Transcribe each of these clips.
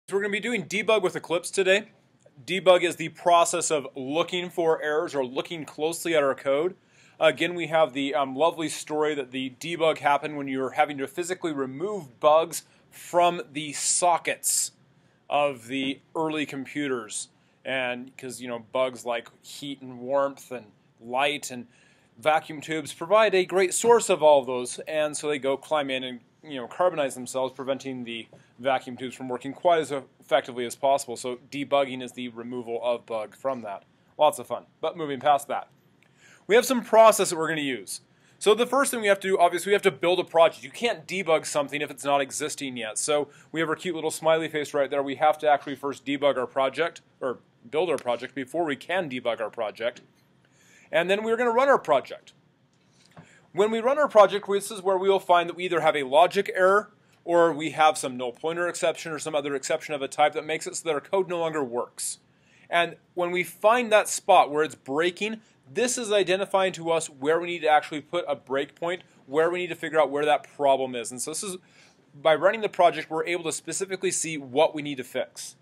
So we're going to be doing debug with Eclipse today. Debug is the process of looking for errors or looking closely at our code. Again, we have the lovely story that the debug happened when you were having to physically remove bugs from the sockets of the early computers. And because, bugs like heat and warmth and light and vacuum tubes provide a great source of all of those. And so they go climb in and carbonize themselves, preventing the vacuum tubes from working quite as effectively as possible. So debugging is the removal of bug from that. Lots of fun. But moving past that, we have some process that we're going to use. So the first thing we have to do, obviously, we have to build a project. You can't debug something if it's not existing yet. So we have our cute little smiley face right there. We have to actually first debug our project, or build our project, before we can debug our project. And then we're going to run our project. When we run our project, this is where we will find that we either have a logic error or we have some null pointer exception or some other exception of a type that makes it so that our code no longer works. And when we find that spot where it's breaking, this is identifying to us where we need to actually put a breakpoint, where we need to figure out where that problem is. And so this is, by running the project, we're able to specifically see what we need to fix.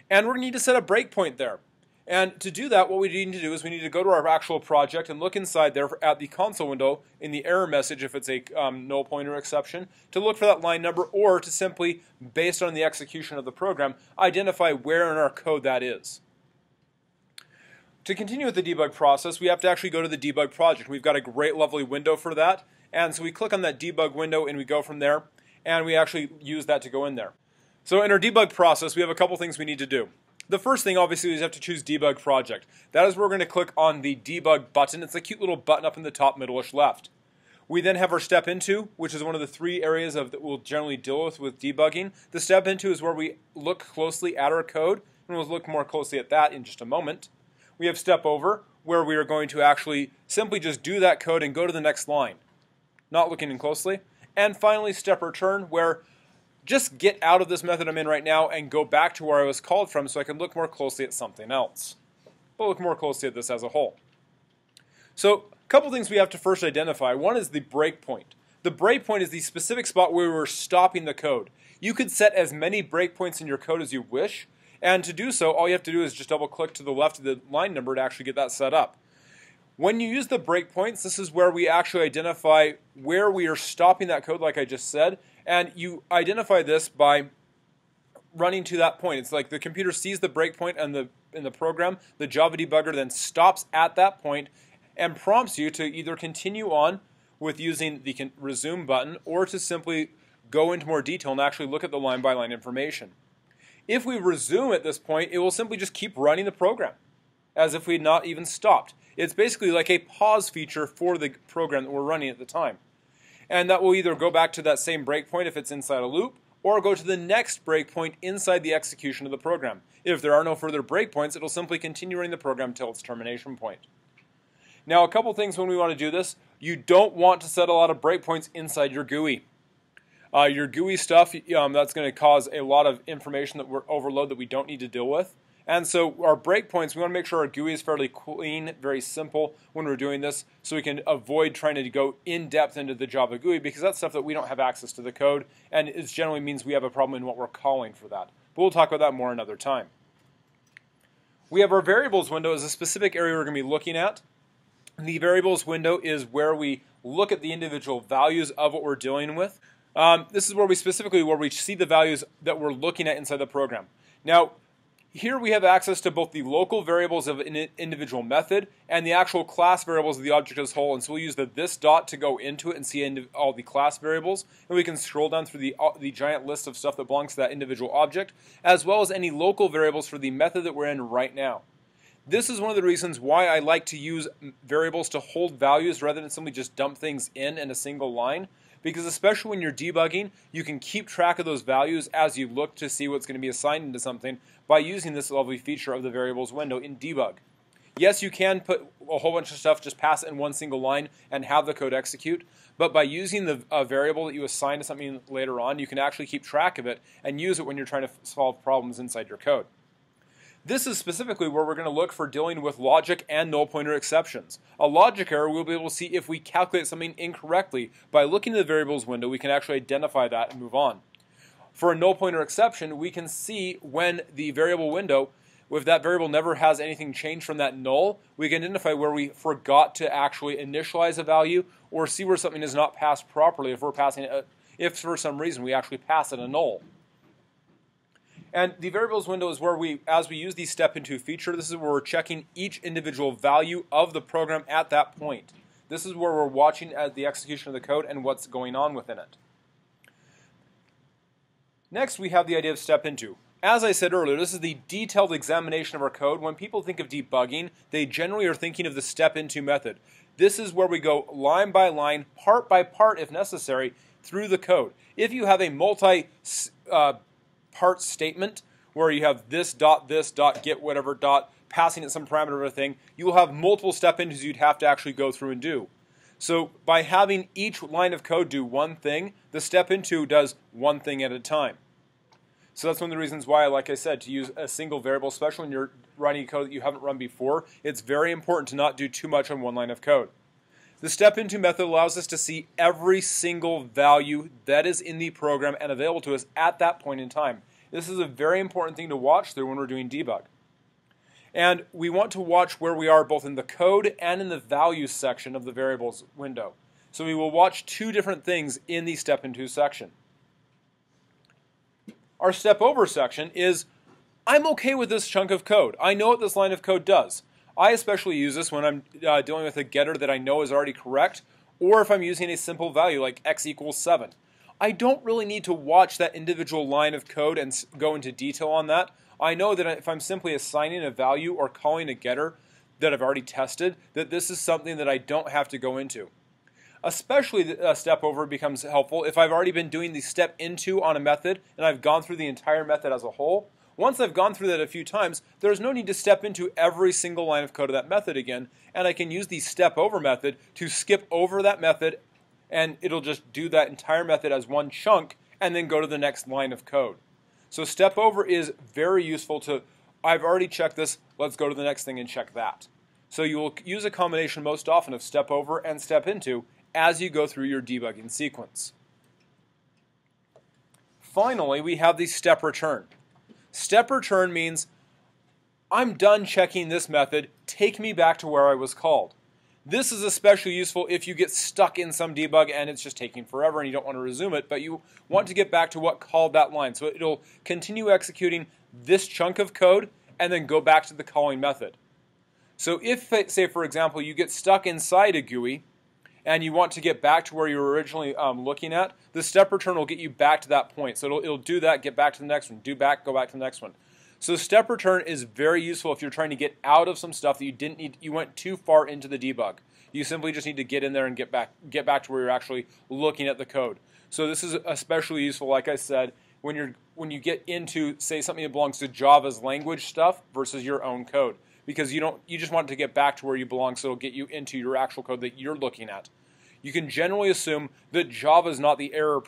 And we're going to need to set a breakpoint there. And to do that, what we need to do is we need to go to our actual project and look inside there at the console window in the error message if it's a null pointer exception, to look for that line number, or to simply, based on the execution of the program, identify where in our code that is. To continue with the debug process, we have to actually go to the debug project. We've got a great lovely window for that, and so we click on that debug window and we go from there, and we actually use that to go in there. So in our debug process, we have a couple things we need to do. The first thing, obviously, is you have to choose Debug Project. That is where we're going to click on the Debug button. It's a cute little button up in the top middle-ish left. We then have our Step Into, which is one of the three areas that we'll generally deal with debugging. The Step Into is where we look closely at our code, and we'll look more closely at that in just a moment. We have Step Over, where we are going to actually simply just do that code and go to the next line, not looking in closely. And finally, Step Return, where just get out of this method I'm in right now and go back to where I was called from so I can look more closely at something else. But look more closely at this as a whole. So a couple things we have to first identify. One is the breakpoint. The breakpoint is the specific spot where we're stopping the code. You could set as many breakpoints in your code as you wish, and to do so, all you have to do is just double click to the left of the line number to actually get that set up. When you use the breakpoints, this is where we actually identify where we are stopping that code, like I just said, and you identify this by running to that point. It's like the computer sees the breakpoint in the program, the Java debugger then stops at that point and prompts you to either continue on with using the resume button or to simply go into more detail and actually look at the line-by-line information. If we resume at this point, it will simply just keep running the program as if we had not even stopped. It's basically like a pause feature for the program that we're running at the time. And that will either go back to that same breakpoint if it's inside a loop, or go to the next breakpoint inside the execution of the program. If there are no further breakpoints, it'll simply continue running the program until its termination point. Now, a couple things when we want to do this. You don't want to set a lot of breakpoints inside your GUI. Your GUI stuff, that's going to cause a lot of information that we're overload that we don't need to deal with. And so our breakpoints, we want to make sure our GUI is fairly clean, very simple when we're doing this, so we can avoid trying to go in-depth into the Java GUI, because that's stuff that we don't have access to the code, and it generally means we have a problem in what we're calling for that. But we'll talk about that more another time. We have our variables window as a specific area we're going to be looking at. The variables window is where we look at the individual values of what we're dealing with. This is where we see the values that we're looking at inside the program. Now, here we have access to both the local variables of an individual method and the actual class variables of the object as a whole. And so we'll use this dot to go into it and see all the class variables. And we can scroll down through the giant list of stuff that belongs to that individual object, as well as any local variables for the method that we're in right now. This is one of the reasons why I like to use variables to hold values rather than simply just dump things in a single line. Because especially when you're debugging, you can keep track of those values as you look to see what's going to be assigned into something by using this lovely feature of the variables window in debug. Yes, you can put a whole bunch of stuff, just pass it in one single line and have the code execute, but by using the variable that you assign to something later on, you can actually keep track of it and use it when you're trying to solve problems inside your code. This is specifically where we're going to look for dealing with logic and null pointer exceptions. A logic error, we'll be able to see if we calculate something incorrectly. By looking at the variables window, we can actually identify that and move on. for a null pointer exception, we can see when the variable window, if that variable never has anything changed from that null, we can identify where we forgot to actually initialize a value, or see where something is not passed properly if for some reason we actually pass it a null. And the variables window is where as we use the step into feature, this is where we're checking each individual value of the program at that point. This is where we're watching at the execution of the code and what's going on within it. Next, we have the idea of step into. As I said earlier, this is the detailed examination of our code. When people think of debugging, they generally are thinking of the step into method. This is where we go line by line, part by part if necessary, through the code. If you have a multi-part statement where you have this dot get whatever dot passing it some parameter of a thing, you will have multiple step intos you'd have to actually go through and do. So by having each line of code do one thing, the step into does one thing at a time. So that's one of the reasons why, like I said, to use a single variable, especially when you're running code that you haven't run before, it's very important to not do too much on one line of code. The step into method allows us to see every single value that is in the program and available to us at that point in time. This is a very important thing to watch through when we're doing debug. And we want to watch where we are both in the code and in the values section of the variables window. So we will watch two different things in the step into section. Our step over section is, I'm okay with this chunk of code. I know what this line of code does. I especially use this when I'm dealing with a getter that I know is already correct, or if I'm using a simple value like x equals 7. I don't really need to watch that individual line of code and go into detail on that. I know that if I'm simply assigning a value or calling a getter that I've already tested, that this is something that I don't have to go into. Especially the step over becomes helpful if I've already been doing the step into on a method and I've gone through the entire method as a whole. Once I've gone through that a few times, there's no need to step into every single line of code of that method again, and I can use the step over method to skip over that method, and it'll just do that entire method as one chunk and then go to the next line of code. So step over is very useful to, I've already checked this, let's go to the next thing and check that. So you will use a combination most often of step over and step into as you go through your debugging sequence. Finally, we have the step return. Step return means I'm done checking this method, take me back to where I was called. This is especially useful if you get stuck in some debug and it's just taking forever and you don't want to resume it, but you want to get back to what called that line. So it'll continue executing this chunk of code and then go back to the calling method. So if, say for example, you get stuck inside a GUI and you want to get back to where you were originally looking at, the step return will get you back to that point. So it'll do that, get back to the next one, go back to the next one. So step return is very useful if you're trying to get out of some stuff that you didn't need, you went too far into the debug. You simply just need to get in there and get back to where you're actually looking at the code. So this is especially useful, like I said, when you get into, say, something that belongs to Java's language stuff versus your own code, because you just want to get back to where you belong, so it'll get you into your actual code that you're looking at. You can generally assume that Java is not the error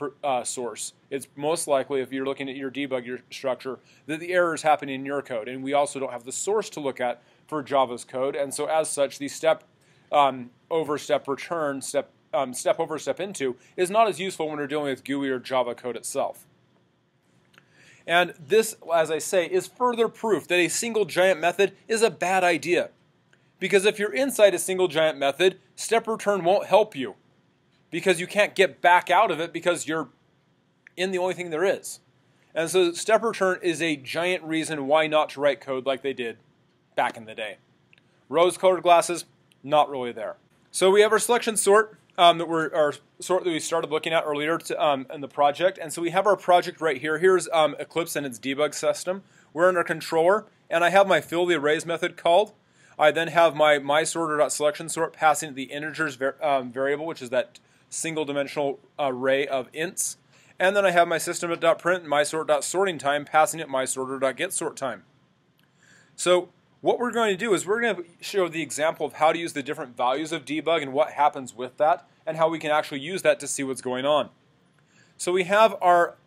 source. It's most likely, if you're looking at your debug structure, that the error is happening in your code, and we also don't have the source to look at for Java's code, and so as such, the step over, step return, step over, step into is not as useful when we're dealing with GUI or Java code itself. And this, as I say, is further proof that a single giant method is a bad idea. Because if you're inside a single giant method, step return won't help you, because you can't get back out of it because you're in the only thing there is. And so step return is a giant reason why not to write code like they did back in the day. Rose-colored glasses, not really there. So we have our selection sort our sort that we started looking at earlier in the project, and so we have our project right here. Here's Eclipse and its debug system. We're in our controller, and I have my fill the arrays method called. I then have my mySorter.SelectionSort passing the integers variable, which is that single-dimensional array of ints. And then I have my system.print mySort.SortingTime passing it mySorter.getSortTime. So what we're going to do is we're going to show the example of how to use the different values of debug and what happens with that, and how we can actually use that to see what's going on. So we have our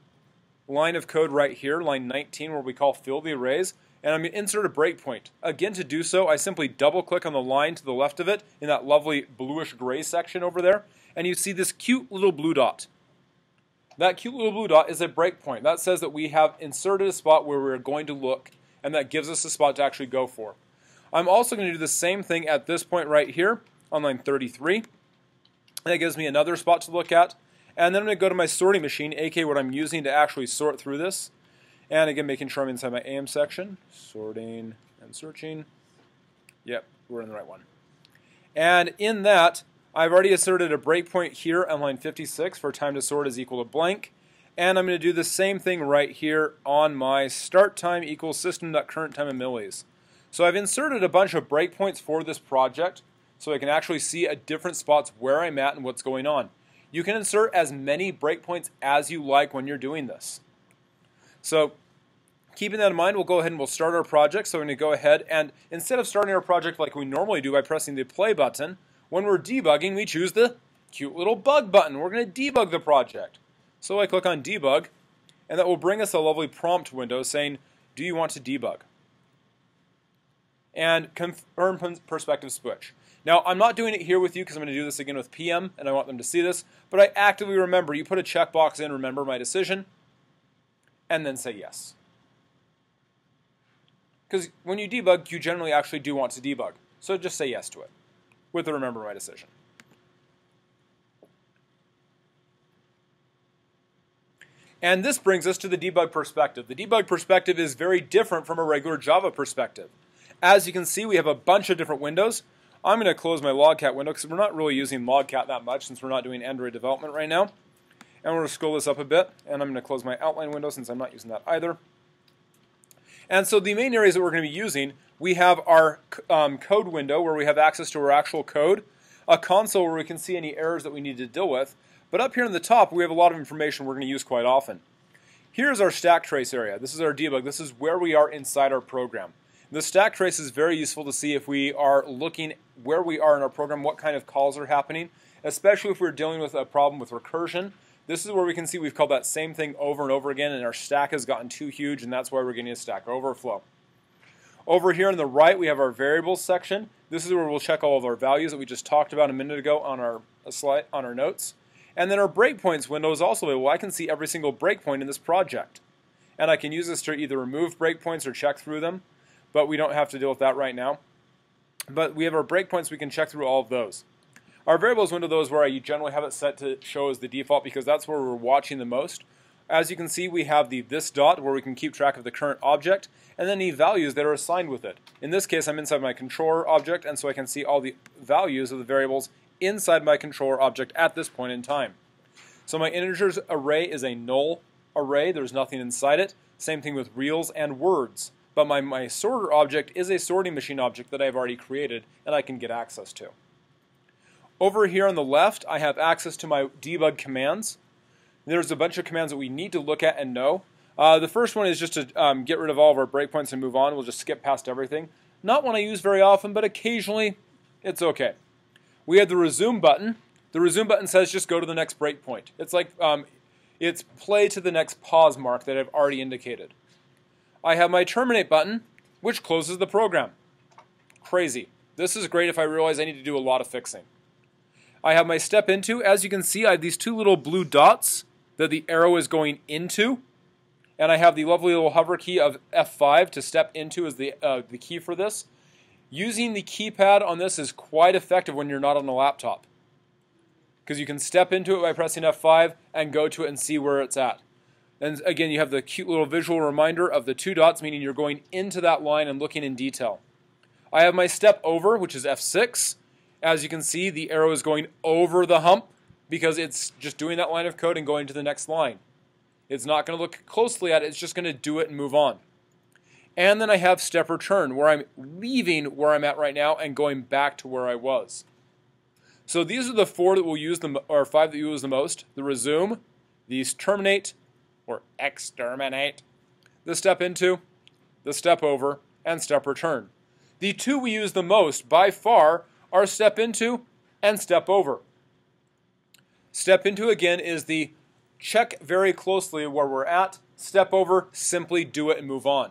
line of code right here, line 19, where we call fill the arrays. And I'm going to insert a breakpoint. Again, to do so, I simply double-click on the line to the left of it in that lovely bluish-gray section over there, and you see this cute little blue dot. That cute little blue dot is a breakpoint. That says that we have inserted a spot where we're going to look, and that gives us a spot to actually go for. I'm also going to do the same thing at this point right here on line 33. That gives me another spot to look at. And then I'm going to go to my sorting machine, aka what I'm using to actually sort through this. And again, making sure I'm inside my AM section. Sorting and searching. Yep, we're in the right one. And in that, I've already inserted a breakpoint here on line 56 for time to sort is equal to blank. And I'm going to do the same thing right here on my start time equals system.current time in millis. So I've inserted a bunch of breakpoints for this project so I can actually see at different spots where I'm at and what's going on. You can insert as many breakpoints as you like when you're doing this. So keeping that in mind, we'll go ahead and we'll start our project. So we're going to go ahead and instead of starting our project like we normally do by pressing the play button, when we're debugging, we choose the cute little bug button. We're going to debug the project. So I click on debug, and that will bring us a lovely prompt window saying, do you want to debug? And confirm perspective switch. Now, I'm not doing it here with you because I'm going to do this again with PM, and I want them to see this, but I actively remember. You put a checkbox in, remember my decision, and then say yes. Because when you debug, you generally actually do want to debug. So just say yes to it with the remember my decision. And this brings us to the debug perspective. The debug perspective is very different from a regular Java perspective. As you can see, we have a bunch of different windows. I'm going to close my Logcat window because we're not really using Logcat that much since we're not doing Android development right now. And we're going to scroll this up a bit, and I'm going to close my outline window since I'm not using that either. And so the main areas that we're going to be using, we have our code window where we have access to our actual code, a console where we can see any errors that we need to deal with, but up here on the top we have a lot of information we're going to use quite often. Here's our Stacktrace area. This is our debug. This is where we are inside our program. The Stacktrace is very useful to see if we are looking where we are in our program, what kind of calls are happening, especially if we're dealing with a problem with recursion. This is where we can see we've called that same thing over and over again, and our stack has gotten too huge, and that's why we're getting a stack overflow. Over here on the right, we have our variables section. This is where we'll check all of our values that we just talked about a minute ago on our slide, on our notes. And then our breakpoints window is also available. I can see every single breakpoint in this project. And I can use this to either remove breakpoints or check through them, but we don't have to deal with that right now. But we have our breakpoints, we can check through all of those. Our variables window, though, is where I generally have it set to show as the default because that's where we're watching the most. As you can see, we have the this dot where we can keep track of the current object and then any values that are assigned with it. In this case, I'm inside my controller object, and so I can see all the values of the variables inside my controller object at this point in time. So my integers array is a null array. There's nothing inside it. Same thing with reals and words. But my sorter object is a sorting machine object that I've already created and I can get access to. Over here on the left, I have access to my debug commands. There's a bunch of commands that we need to look at and know. The first one is just to get rid of all of our breakpoints and move on. We'll just skip past everything. Not one I use very often, but occasionally it's okay. We have the resume button. The resume button says just go to the next breakpoint. It's like it's play to the next pause mark that I've already indicated. I have my terminate button, which closes the program. Crazy. This is great if I realize I need to do a lot of fixing. I have my step into. As you can see, I have these two little blue dots that the arrow is going into. And I have the lovely little hover key of F5 to step into as the key for this. Using the keypad on this is quite effective when you're not on a laptop, because you can step into it by pressing F5 and go to it and see where it's at. And again, you have the cute little visual reminder of the two dots, meaning you're going into that line and looking in detail. I have my step over, which is F6. As you can see, the arrow is going over the hump because it's just doing that line of code and going to the next line. It's not going to look closely at it, it's just going to do it and move on. And then I have step return, where I'm leaving where I'm at right now and going back to where I was. So these are the four that we'll use, or five that you use the most: the resume, the terminate, or exterminate, the step into, the step over, and step return. The two we use the most, by far, are step into and step over. Step into, again, is the check very closely where we're at. Step over, simply do it and move on.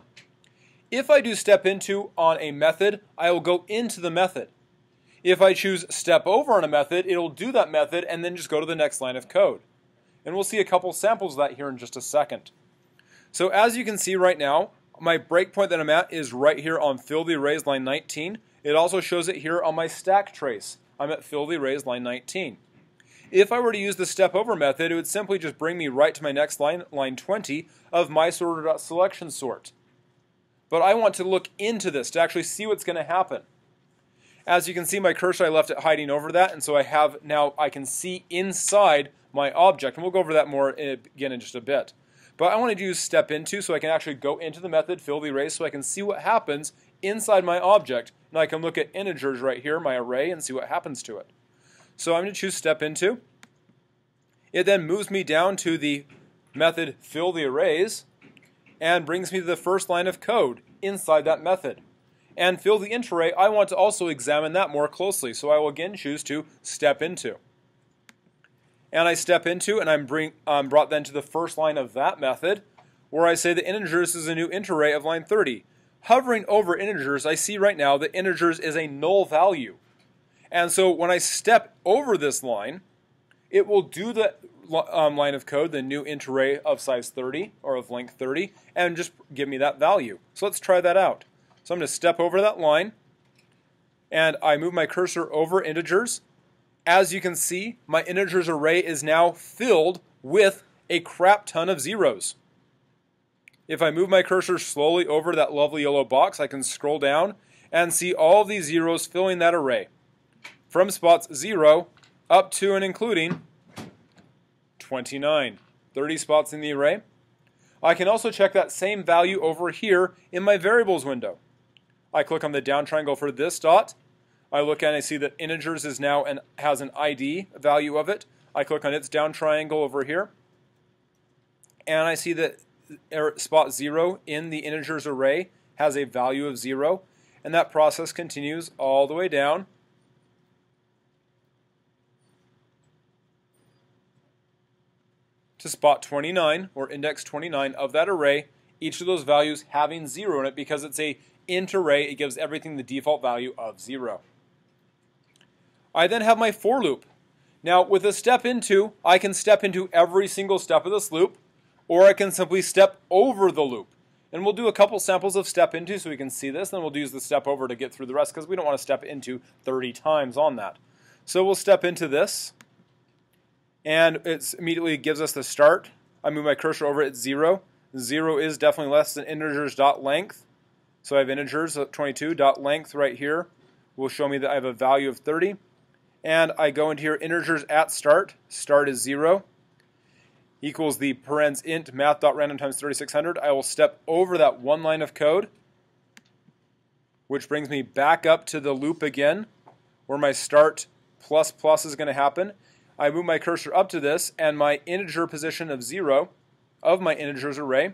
If I do step into on a method, I will go into the method. If I choose step over on a method, it will do that method and then just go to the next line of code. And we'll see a couple samples of that here in just a second. So as you can see right now, my breakpoint that I'm at is right here on fill the arrays line 19. It also shows it here on my Stacktrace. I'm at fill the arrays line 19. If I were to use the step over method, it would simply just bring me right to my next line, line 20 of mySorter.SelectionSort. But I want to look into this to actually see what's going to happen. As you can see, my cursor, I left it hiding over that, and so I can see inside my object, and we'll go over that more again in just a bit. But I want to use step into so I can actually go into the method, fill the array, so I can see what happens inside my object. And I can look at integers right here, my array, and see what happens to it. So I'm going to choose step into. It then moves me down to the method fill the arrays and brings me to the first line of code inside that method. And fill the int array, I want to also examine that more closely, so I will again choose to step into. And I step into, and I'm brought then to the first line of that method, where I say that integers is a new int array of line 30. Hovering over integers, I see right now that integers is a null value. And so when I step over this line, it will do the line of code, the new int array of size 30, or of length 30, and just give me that value. So let's try that out. So I'm going to step over that line, and I move my cursor over integers. As you can see, my integers array is now filled with a crap ton of zeros. If I move my cursor slowly over that lovely yellow box, I can scroll down and see all of these zeros filling that array. From spots 0 up to and including 29. 30 spots in the array. I can also check that same value over here in my variables window. I click on the down triangle for this dot. I look and I see that integers is now has an ID value of it. I click on its down triangle over here. And I see that spot 0 in the integers array has a value of 0. And that process continues all the way down to spot 29, or index 29 of that array, each of those values having 0 in it because it's a int array. It gives everything the default value of 0. I then have my for loop. Now with a step into, I can step into every single step of this loop, or I can simply step over the loop. And we'll do a couple samples of step into so we can see this, then we'll use the step over to get through the rest because we don't want to step into 30 times on that. So we'll step into this, and it immediately gives us the start. I move my cursor over at 0. 0 is definitely less than integers.length. So I have integers, 22.length right here will show me that I have a value of 30. And I go into here, integers at start. Start is 0. Equals the parens int math.random times 3600. I will step over that one line of code, which brings me back up to the loop again, where my start plus plus is going to happen. I move my cursor up to this, and my integer position of 0 of my integers array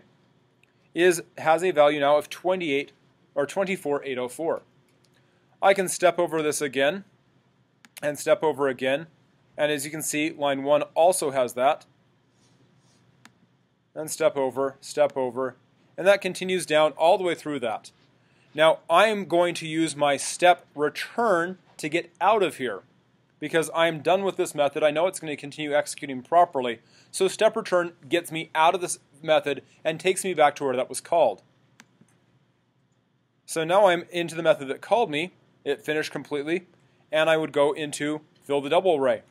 has a value now of 28 or 24,804. I can step over this again and step over again, and as you can see, line 1 also has that. And step over, and that continues down all the way through that. Now I am going to use my step return to get out of here because I'm done with this method. I know it's going to continue executing properly, so step return gets me out of this method and takes me back to where that was called. So now I'm into the method that called me. It finished completely, and I would go into fill the double array.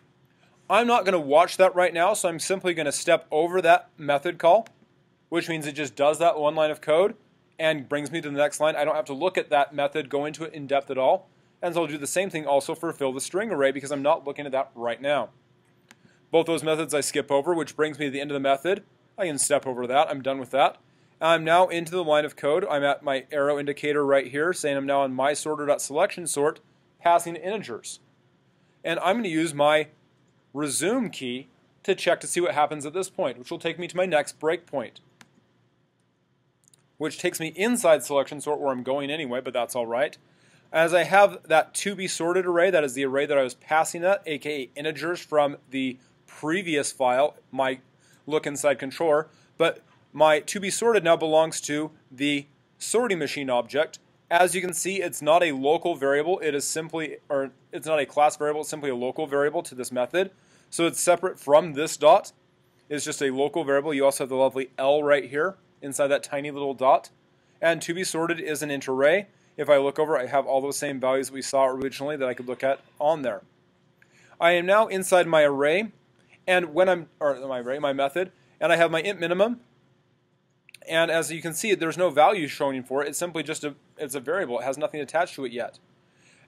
I'm not going to watch that right now, so I'm simply going to step over that method call, which means it just does that one line of code and brings me to the next line. I don't have to look at that method, go into it in depth at all. And so I'll do the same thing also for fill the string array because I'm not looking at that right now. Both those methods I skip over, which brings me to the end of the method. I can step over that. I'm done with that. I'm now into the line of code. I'm at my arrow indicator right here saying I'm now on mySorter.SelectionSort passing integers. And I'm going to use my resume key to check to see what happens at this point, which will take me to my next breakpoint, which takes me inside selection sort where I'm going anyway, but that's all right. As I have that to be sorted array, that is the array that I was passing at, aka integers from the previous file, my look inside controller, but my to be sorted now belongs to the sorting machine object. As you can see, it's not a local variable, it is simply, or it's not a class variable, it's simply a local variable to this method. So it's separate from this dot. is just a local variable. You also have the lovely L right here inside that tiny little dot. And to be sorted is an int array. If I look over, I have all those same values that we saw originally that I could look at on there. I am now inside my array, and when my method, and I have my int minimum. And as you can see, there's no value showing for it. It's simply just it's a variable. It has nothing attached to it yet.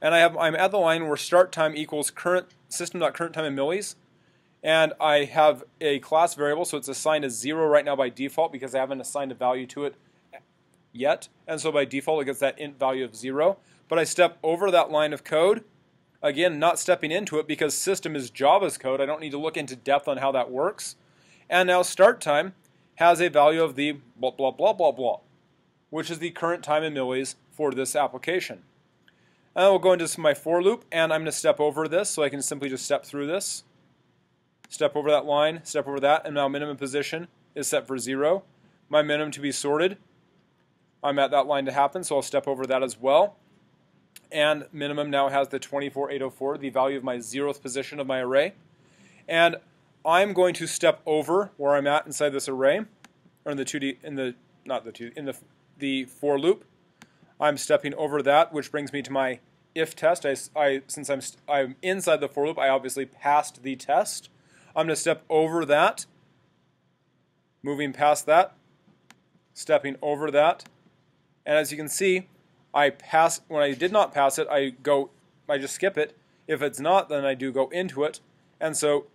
And I'm at the line where start time equals current system.current time in millis. And I have a class variable, so it's assigned as 0 right now by default because I haven't assigned a value to it yet. And so by default, it gets that int value of 0. But I step over that line of code. Again, not stepping into it because system is Java's code. I don't need to look into depth on how that works. And now start time has a value of the blah, blah, blah, blah, blah, which is the current time in millis for this application. And we'll go into my for loop, and I'm going to step over this, so I can simply just step through this. Step over that line, step over that, and now minimum position is set for 0. My minimum to be sorted, I'm at that line to happen, so I'll step over that as well. And minimum now has the 24804, the value of my 0th position of my array. And I'm going to step over where I'm at inside this array, or in the for loop. I'm stepping over that, which brings me to my if test. Since I'm inside the for loop, I obviously passed the test. I'm going to step over that, moving past that, stepping over that, and as you can see, when I did not pass it, I just skip it. If it's not, then I do go into it, and so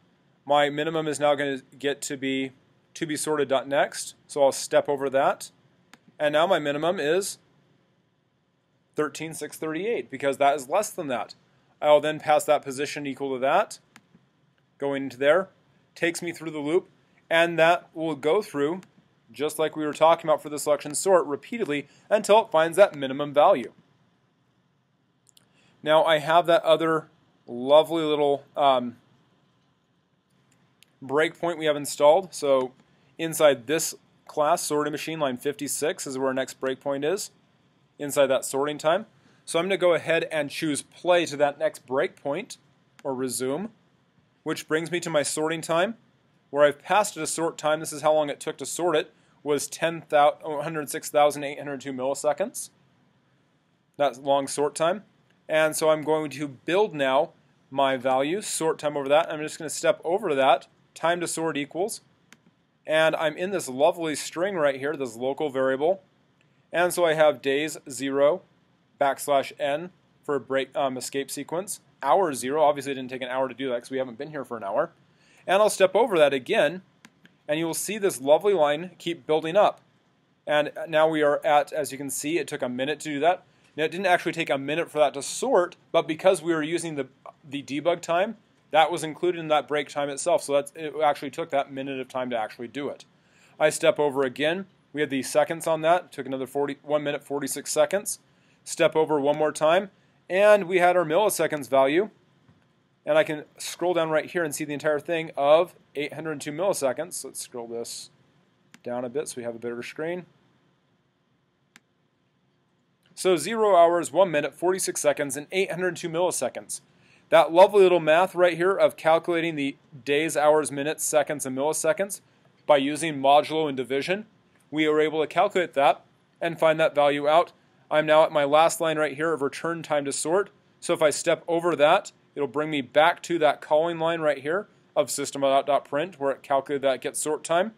my minimum is now going to get to be sorted.next, so I'll step over that, and now my minimum is 13,638 because that is less than that. I'll then pass that position equal to that, going into there, takes me through the loop, and that will go through, just like we were talking about for the selection sort, repeatedly until it finds that minimum value. Now I have that other lovely little breakpoint we have installed. So inside this class, sorting machine, line 56 is where our next breakpoint is, inside that sorting time. So I'm going to go ahead and choose play to that next breakpoint, or resume, which brings me to my sorting time, where I've passed it a sort time. This is how long it took to sort it, was 106,802 milliseconds. That's long sort time. And so I'm going to build now my value, sort time over that. I'm just going to step over that, time to sort equals, and I'm in this lovely string right here, this local variable. And so I have days 0 \n for a break escape sequence, hour 0, obviously it didn't take an hour to do that because we haven't been here for an hour. And I'll step over that again, and you will see this lovely line keep building up. And now we are at, as you can see, it took a minute to do that. Now it didn't actually take a minute for that to sort, but because we were using the debug time, that was included in that break time itself, so it actually took that minute of time to actually do it. I step over again. We had the seconds on that. It took another 1 minute 46 seconds. Step over one more time, and we had our milliseconds value. And I can scroll down right here and see the entire thing of 802 milliseconds. Let's scroll this down a bit so we have a better screen. So 0 hours, 1 minute, 46 seconds, and 802 milliseconds. That lovely little math right here of calculating the days, hours, minutes, seconds, and milliseconds by using modulo and division, we are able to calculate that and find that value out. I'm now at my last line right here of return time to sort. So if I step over that, it'll bring me back to that calling line right here of system.out.print where it calculated that get sort time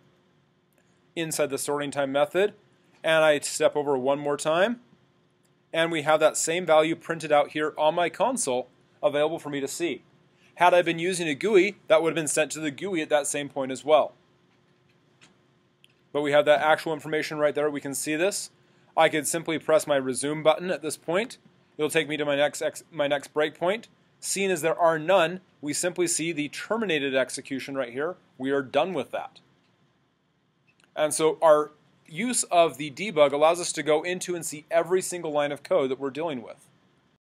inside the sorting time method. And I step over one more time, and we have that same value printed out here on my console available for me to see. Had I been using a GUI, that would have been sent to the GUI at that same point as well. But we have that actual information right there. We can see this. I could simply press my resume button at this point. It'll take me to my next breakpoint. Seeing as there are none, we simply see the terminated execution right here. We are done with that. And so our use of the debug allows us to go into and see every single line of code that we're dealing with.